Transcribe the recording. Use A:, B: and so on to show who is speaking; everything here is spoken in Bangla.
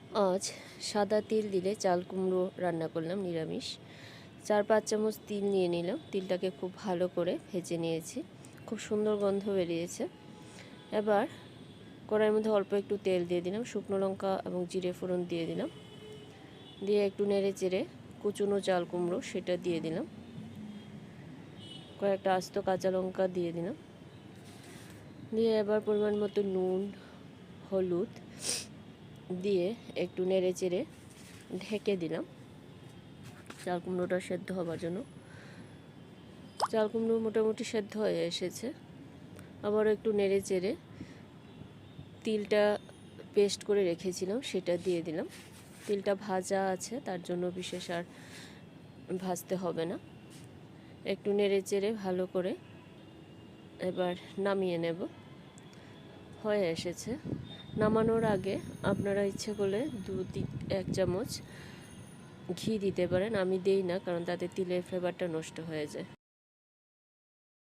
A: আজ সাদা তিল দিলে চাল কুমড়ো রান্না করলাম নিরামিষ। 4-5 চামচ তিল নিয়ে নিলাম। তিলটাকে খুব ভালো করে ভেজে নিয়েছি, খুব সুন্দর গন্ধ বেরিয়েছে। এবার কড়াইয়ের মধ্যে অল্প একটু তেল দিয়ে দিলাম, শুকনো লঙ্কা এবং জিরে ফোড়ন দিয়ে দিলাম, দিয়ে একটু নেড়ে চেড়ে কুচুনো চাল কুমড়ো সেটা দিয়ে দিলাম, কয়েকটা আস্ত কাঁচা লঙ্কা দিয়ে দিলাম, দিয়ে এবার পরিমাণ মতো নুন হলুদ দিয়ে একটু নেড়ে চেড়ে ঢেকে দিলাম চাল কুমড়োটা সেদ্ধ হবার জন্য। চাল কুমড়ো মোটামুটি সেদ্ধ হয়ে এসেছে। আবারও একটু নেড়ে চেড়ে তিলটা পেস্ট করে রেখেছিলাম সেটা দিয়ে দিলাম। তিলটা ভাজা আছে, তার জন্য বিশেষ আর ভাজতে হবে না। একটু নেড়ে চেড়ে ভালো করে এবার নামিয়ে নেব। হয়ে এসেছে। নামানোর আগে আপনারা ইচ্ছে করলে 1 চামচ ঘি দিতে পারেন। আমি দেই না, কারণ তাতে তিলের ফ্লেভারটা নষ্ট হয়ে যায়।